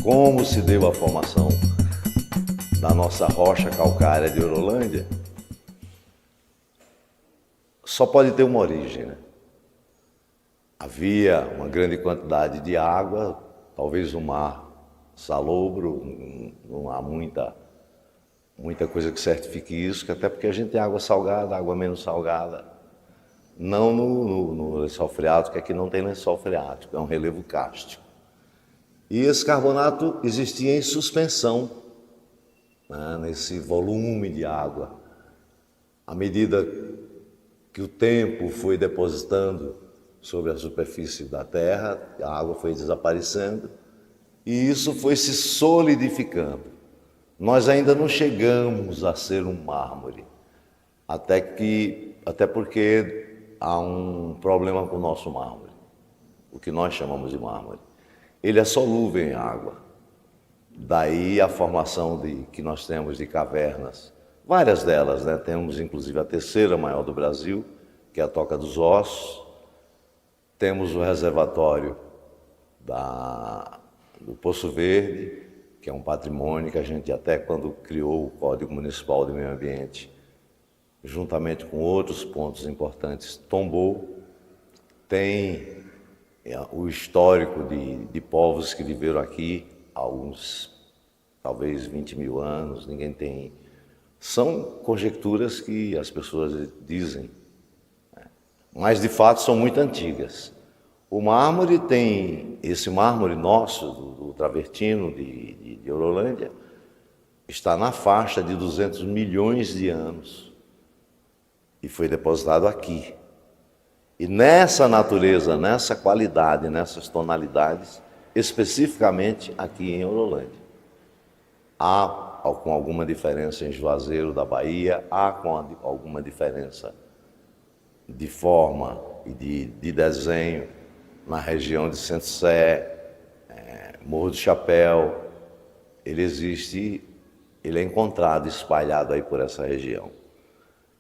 como se deu a formação da nossa rocha calcária de Orolândia, só pode ter uma origem, né? Havia uma grande quantidade de água, talvez um mar salobro, não há muita coisa que certifique isso, até porque a gente tem água salgada, água menos salgada, não no lençol freático, aqui não tem lençol freático, é um relevo kárstico. E esse carbonato existia em suspensão, né, nesse volume de água. À medida que o tempo foi depositando sobre a superfície da Terra, a água foi desaparecendo e isso foi se solidificando. Nós ainda não chegamos a ser um mármore, até porque há um problema com o nosso mármore, o que nós chamamos de mármore. Ele é solúvel em água. Daí a formação que nós temos de cavernas, várias delas, né? Temos inclusive a terceira maior do Brasil, que é a Toca dos Ossos. Temos o reservatório do Poço Verde, que é um patrimônio que a gente até quando criou o Código Municipal de Meio Ambiente, juntamente com outros pontos importantes, tombou. Tem o histórico de povos que viveram aqui há uns, talvez 20 mil anos, ninguém tem. São conjecturas que as pessoas dizem, mas de fato são muito antigas. O mármore tem, esse mármore nosso, do Travertino, de Orolândia, está na faixa de 200 milhões de anos e foi depositado aqui. E nessa natureza, nessa qualidade, nessas tonalidades, especificamente aqui em Orolândia. Há com alguma diferença em Juazeiro da Bahia, há com alguma diferença de forma e de desenho na região de Centro-Sé, Morro do Chapéu. Ele existe, ele é encontrado espalhado aí por essa região.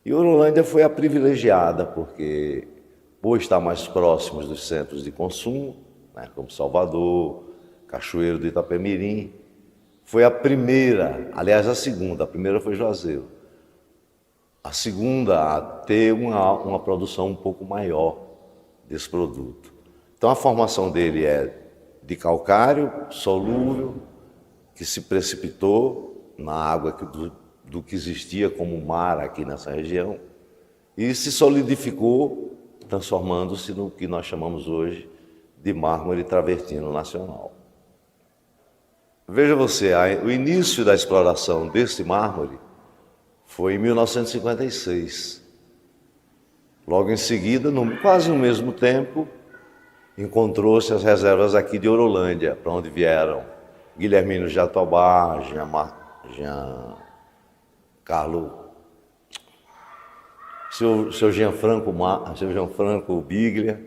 E Orolândia foi a privilegiada porque, por estar mais próximos dos centros de consumo, né, como Salvador, Cachoeiro do Itapemirim, foi a primeira, aliás a segunda, a primeira foi Juazeiro, a segunda a ter uma produção um pouco maior desse produto. Então a formação dele é de calcário solúvel, que se precipitou na água do que existia como mar aqui nessa região e se solidificou, transformando-se no que nós chamamos hoje de mármore travertino nacional. Veja você, o início da exploração desse mármore foi em 1956. Logo em seguida, quase no mesmo tempo, encontrou-se as reservas aqui de Orolândia, para onde vieram Guilhermino Jatobá, seu Gianfranco Biglia,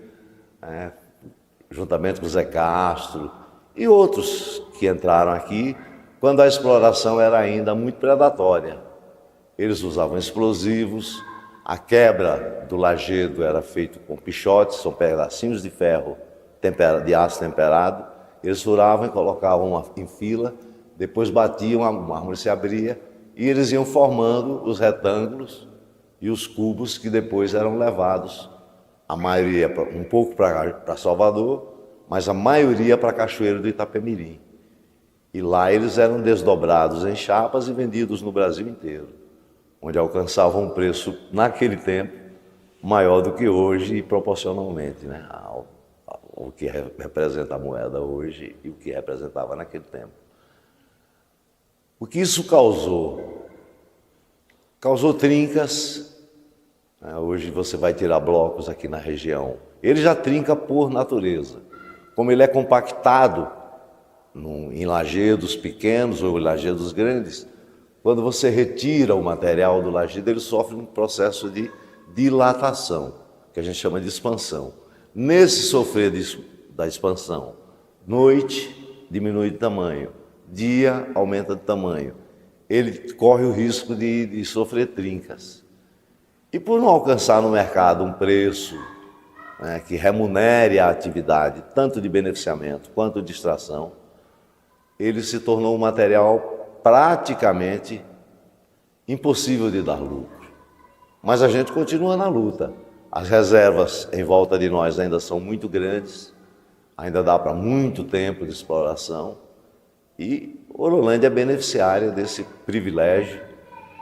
juntamente com Zé Castro e outros que entraram aqui quando a exploração era ainda muito predatória. Eles usavam explosivos, a quebra do lajedo era feita com pichotes, são pedacinhos de ferro de aço temperado. Eles furavam e colocavam em fila, depois batiam, o mármore se abria e eles iam formando os retângulos e os cubos que depois eram levados, a maioria um pouco para Salvador, mas a maioria para Cachoeiro do Itapemirim. E lá eles eram desdobrados em chapas e vendidos no Brasil inteiro, onde alcançavam um preço, naquele tempo, maior do que hoje e proporcionalmente, né, ao que representa a moeda hoje e o que representava naquele tempo. O que isso causou? Causou trincas. Hoje você vai tirar blocos aqui na região. Ele já trinca por natureza. Como ele é compactado em lajedos pequenos ou lajedos grandes, quando você retira o material do lajedo, ele sofre um processo de dilatação, que a gente chama de expansão. Nesse sofrer da expansão, noite diminui de tamanho, dia aumenta de tamanho. Ele corre o risco de sofrer trincas. E por não alcançar no mercado um preço, né, que remunere a atividade, tanto de beneficiamento quanto de extração, ele se tornou um material praticamente impossível de dar lucro. Mas a gente continua na luta. As reservas em volta de nós ainda são muito grandes, ainda dá para muito tempo de exploração, e Orolândia é beneficiária desse privilégio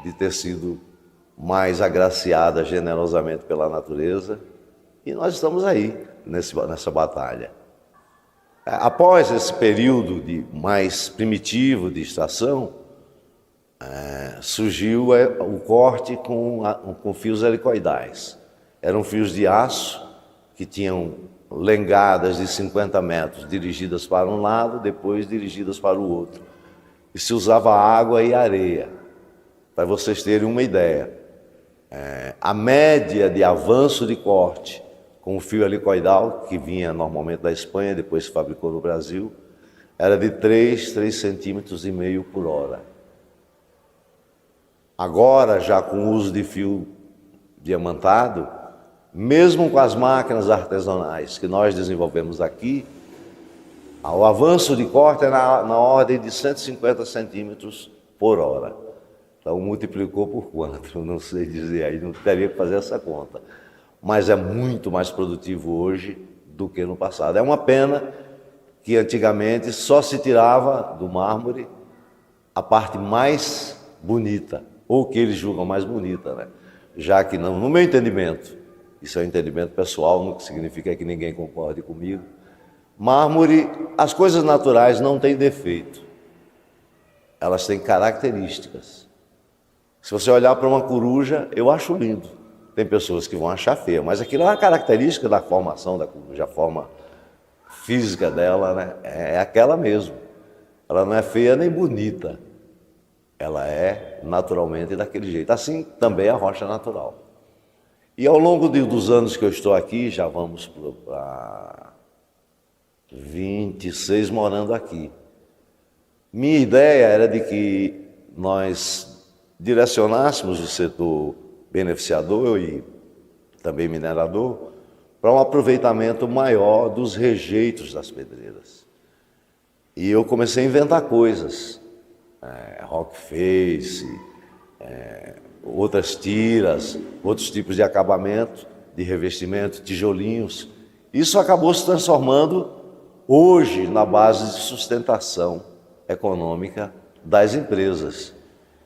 de ter sido mais agraciada generosamente pela natureza, e nós estamos aí nessa batalha. Após esse período mais primitivo de extração, surgiu o corte com fios helicoidais. Eram fios de aço que tinham lengadas de 50 metros, dirigidas para um lado, depois dirigidas para o outro. E se usava água e areia. Para vocês terem uma ideia, a média de avanço de corte com o fio helicoidal, que vinha normalmente da Espanha, depois se fabricou no Brasil, era de 3,5 centímetros por hora. Agora, já com o uso de fio diamantado, mesmo com as máquinas artesanais que nós desenvolvemos aqui, o avanço de corte é na ordem de 150 centímetros por hora. Então, multiplicou por quanto? Não sei dizer aí, não teria que fazer essa conta. Mas é muito mais produtivo hoje do que no passado. É uma pena que antigamente só se tirava do mármore a parte mais bonita, ou que eles julgam mais bonita, né? Já que não, no meu entendimento, isso é um entendimento pessoal, não significa que ninguém concorde comigo, mármore, as coisas naturais não têm defeito, elas têm características. Se você olhar para uma coruja, eu acho lindo. Tem pessoas que vão achar feia, mas aquilo é uma característica da formação da coruja, a forma física dela, né? É aquela mesmo. Ela não é feia nem bonita, ela é naturalmente daquele jeito. Assim também a rocha natural. E ao longo dos anos que eu estou aqui, já vamos para 26 morando aqui. Minha ideia era de que nós direcionássemos o setor beneficiador e também minerador para um aproveitamento maior dos rejeitos das pedreiras. E eu comecei a inventar coisas, rock face, outras tiras, outros tipos de acabamento, de revestimento, tijolinhos. Isso acabou se transformando hoje na base de sustentação econômica das empresas,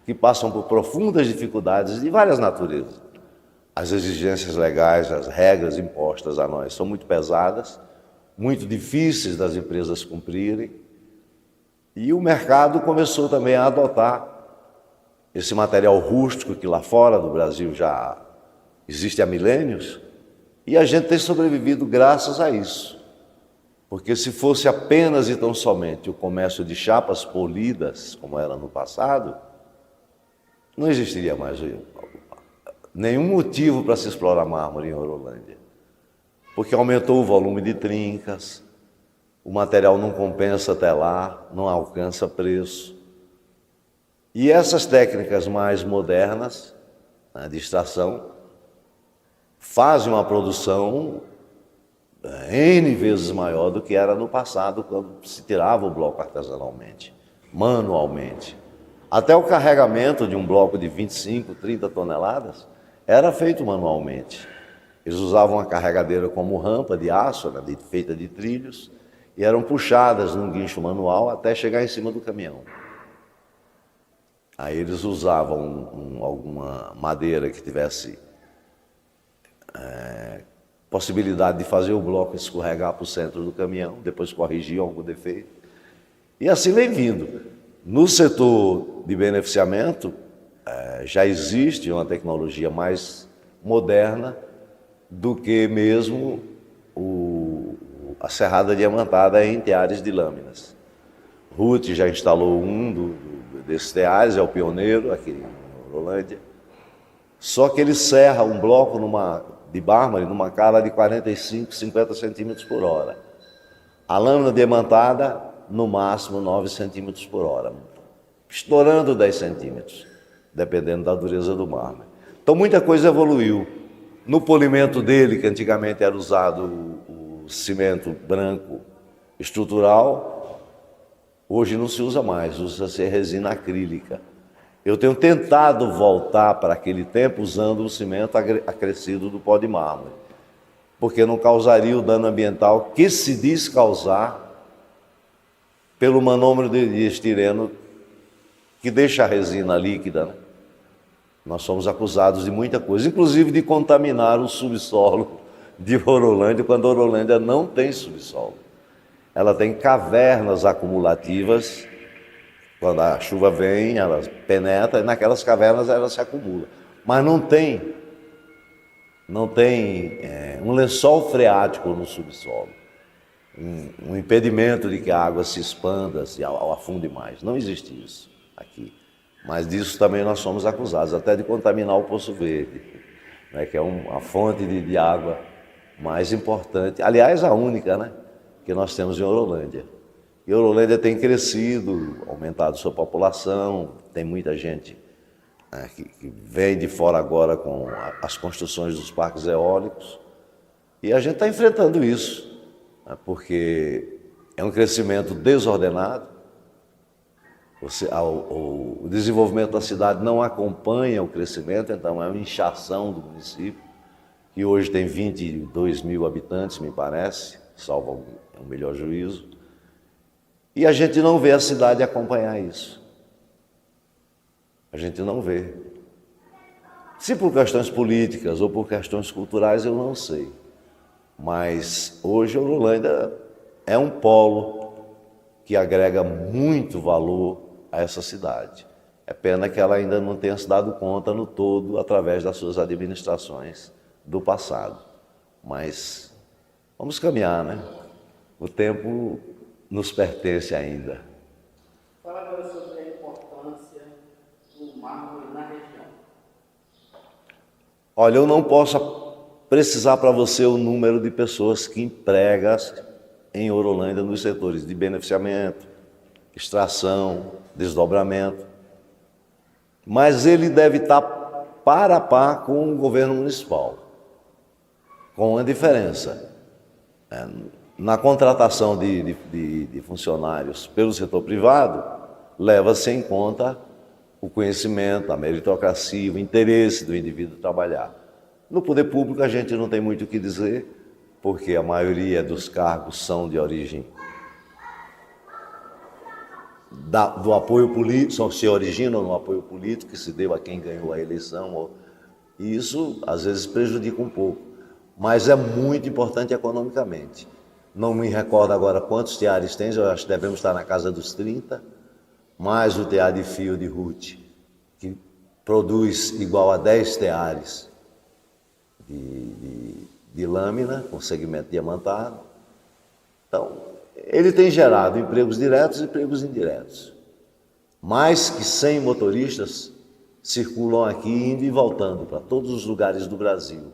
que passam por profundas dificuldades de várias naturezas. As exigências legais, as regras impostas a nós são muito pesadas, muito difíceis das empresas cumprirem, e o mercado começou também a adotar esse material rústico que lá fora do Brasil já existe há milênios, e a gente tem sobrevivido graças a isso. Porque se fosse apenas e tão somente o comércio de chapas polidas, como era no passado, não existiria mais nenhum motivo para se explorar mármore em Orolândia. Porque aumentou o volume de trincas, o material não compensa até lá, não alcança preço. E essas técnicas mais modernas, né, de extração, fazem uma produção N vezes maior do que era no passado, quando se tirava o bloco artesanalmente, manualmente. Até o carregamento de um bloco de 25, 30 toneladas era feito manualmente. Eles usavam uma carregadeira como rampa de aço, né, feita de trilhos, e eram puxadas num guincho manual até chegar em cima do caminhão. Aí eles usavam alguma madeira que tivesse possibilidade de fazer o bloco escorregar para o centro do caminhão, depois corrigiam algum defeito. E assim vem vindo. No setor de beneficiamento, já existe uma tecnologia mais moderna do que mesmo a serrada diamantada em teares de lâminas. Ruth já instalou desses teares, é o pioneiro aqui em Orolândia. Só que ele serra um bloco de mármore numa cala de 45, 50 centímetros por hora. A lâmina diamantada, no máximo 9 centímetros por hora, estourando 10 centímetros, dependendo da dureza do mármore. Então muita coisa evoluiu. No polimento dele, que antigamente era usado o cimento branco estrutural, Hoje não se usa mais, usa-se resina acrílica. Eu tenho tentado voltar para aquele tempo usando o cimento acrescido do pó de mármore, porque não causaria o dano ambiental que se diz causar pelo manômero de estireno que deixa a resina líquida, né? Nós somos acusados de muita coisa, inclusive de contaminar o subsolo de Orolândia, quando Orolândia não tem subsolo. Ela tem cavernas acumulativas. Quando a chuva vem, ela penetra e naquelas cavernas ela se acumula. Mas não tem um lençol freático no subsolo, um impedimento de que a água se expanda, se afunde mais. Não existe isso aqui. Mas disso também nós somos acusados, até de contaminar o Poço Verde, né, que é a fonte de água mais importante, aliás, a única, né, que nós temos em Orolândia. E Orolândia tem crescido, aumentado sua população, tem muita gente, né, que vem de fora agora com as construções dos parques eólicos. E a gente está enfrentando isso, né, porque é um crescimento desordenado. O desenvolvimento da cidade não acompanha o crescimento, então é uma inchação do município, que hoje tem 22 mil habitantes, me parece, salvo o melhor juízo. E a gente não vê a cidade acompanhar isso. A gente não vê. Se por questões políticas ou por questões culturais, eu não sei. Mas hoje a Orolândia é um polo que agrega muito valor a essa cidade. É pena que ela ainda não tenha se dado conta no todo através das suas administrações do passado. Mas vamos caminhar, né? O tempo nos pertence ainda. Fala agora sobre a importância do mármore na região. Olha, eu não posso precisar para você o número de pessoas que empregam em Orolândia nos setores de beneficiamento, extração, desdobramento, mas ele deve estar par a par com o governo municipal, com uma diferença. Na contratação de funcionários pelo setor privado, leva-se em conta o conhecimento, a meritocracia, o interesse do indivíduo trabalhar. No poder público a gente não tem muito o que dizer, porque a maioria dos cargos são de origem do apoio político, se originam no apoio político que se deu a quem ganhou a eleição, e isso às vezes prejudica um pouco, mas é muito importante economicamente. Não me recordo agora quantos teares tem, eu acho que devemos estar na casa dos 30, mais o tear de fio de Ruth, que produz igual a 10 teares de lâmina com segmento diamantado. Então, ele tem gerado empregos diretos e empregos indiretos. Mais que 100 motoristas circulam aqui, indo e voltando para todos os lugares do Brasil,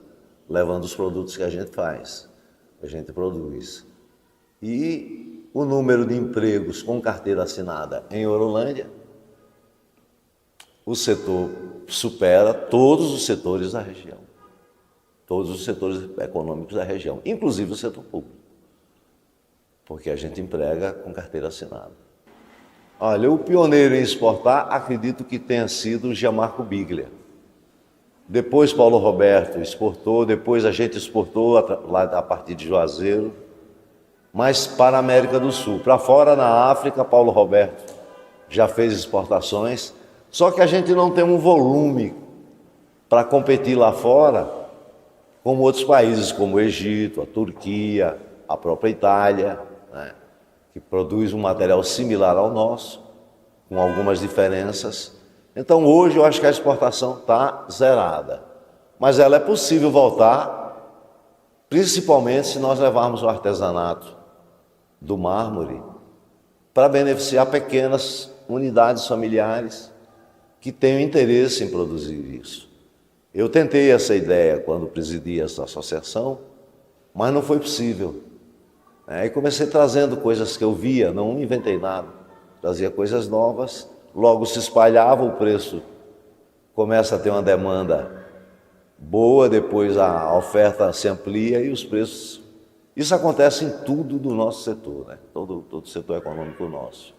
levando os produtos que a gente faz, que a gente produz. E o número de empregos com carteira assinada em Orolândia, o setor supera todos os setores da região, todos os setores econômicos da região, inclusive o setor público, porque a gente emprega com carteira assinada. Olha, o pioneiro em exportar, acredito que tenha sido Gianmarco Biglia. Depois Paulo Roberto exportou, depois a gente exportou lá a partir de Juazeiro, mas para a América do Sul. Para fora, na África, Paulo Roberto já fez exportações, só que a gente não tem um volume para competir lá fora, como outros países, como o Egito, a Turquia, a própria Itália, né, que produz um material similar ao nosso, com algumas diferenças. Então, hoje, eu acho que a exportação está zerada, mas ela é possível voltar, principalmente se nós levarmos o artesanato do mármore para beneficiar pequenas unidades familiares que tenham interesse em produzir isso. Eu tentei essa ideia quando presidi essa associação, mas não foi possível. E comecei trazendo coisas que eu via, não inventei nada, trazia coisas novas, logo se espalhava, o preço começa a ter uma demanda boa, depois a oferta se amplia e os preços... Isso acontece em tudo do nosso setor, né? Todo o setor econômico nosso.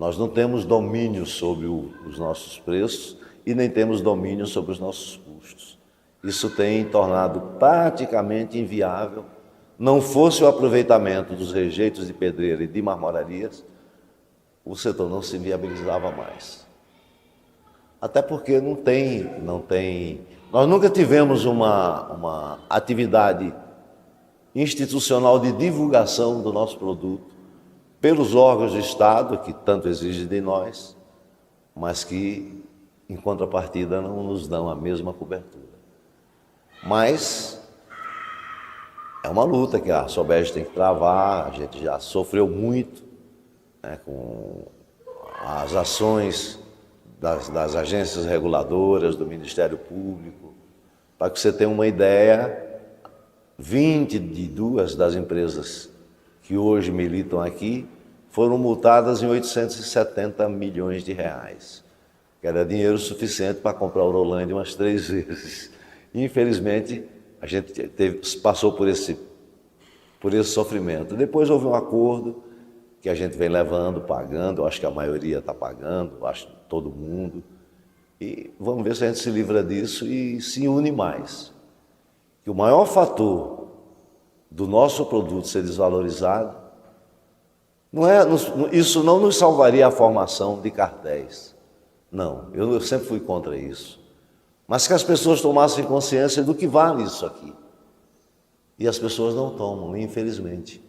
Nós não temos domínio sobre os nossos preços e nem temos domínio sobre os nossos custos. Isso tem tornado praticamente inviável. Não fosse o aproveitamento dos rejeitos de pedreira e de marmorarias, o setor não se viabilizava mais. Até porque não tem. Nós nunca tivemos uma atividade institucional de divulgação do nosso produto pelos órgãos de Estado, que tanto exigem de nós, mas que, em contrapartida, não nos dão a mesma cobertura. Mas é uma luta que a Sobege tem que travar, a gente já sofreu muito, né, com as ações das agências reguladoras, do Ministério Público. Para que você tenha uma ideia, 22 das empresas que hoje militam aqui foram multadas em 870 milhões de reais, que era dinheiro suficiente para comprar o Rolândia umas 3 vezes. Infelizmente, a gente passou por esse sofrimento. Depois houve um acordo que a gente vem levando, pagando, eu acho que a maioria está pagando, eu acho que todo mundo, e vamos ver se a gente se livra disso e se une mais. Que o maior fator do nosso produto ser desvalorizado, isso não nos salvaria a formação de cartéis. Não, eu sempre fui contra isso. Mas que as pessoas tomassem consciência do que vale isso aqui. E as pessoas não tomam, infelizmente.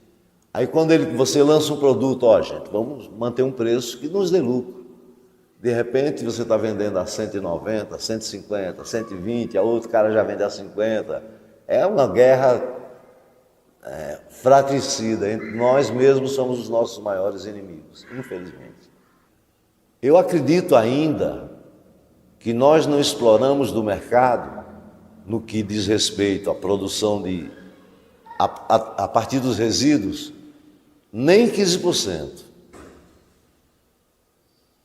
Aí quando você lança um produto, gente, vamos manter um preço que nos dê lucro. De repente você está vendendo a 190, 150, 120, a outro cara já vende a 50. É uma guerra fratricida. Nós mesmos somos os nossos maiores inimigos, infelizmente. Eu acredito ainda que nós não exploramos do mercado no que diz respeito à produção a partir dos resíduos, nem 15%.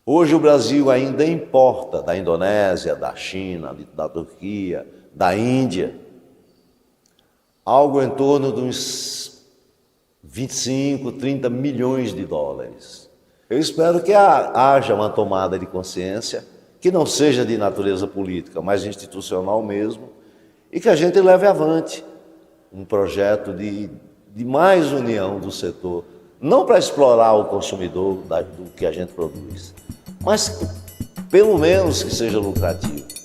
Hoje o Brasil ainda importa da Indonésia, da China, da Turquia, da Índia, algo em torno de uns 25, 30 milhões de dólares. Eu espero que haja uma tomada de consciência, que não seja de natureza política, mas institucional mesmo, e que a gente leve avante um projeto de mais união do setor, não para explorar o consumidor do que a gente produz, mas pelo menos que seja lucrativo.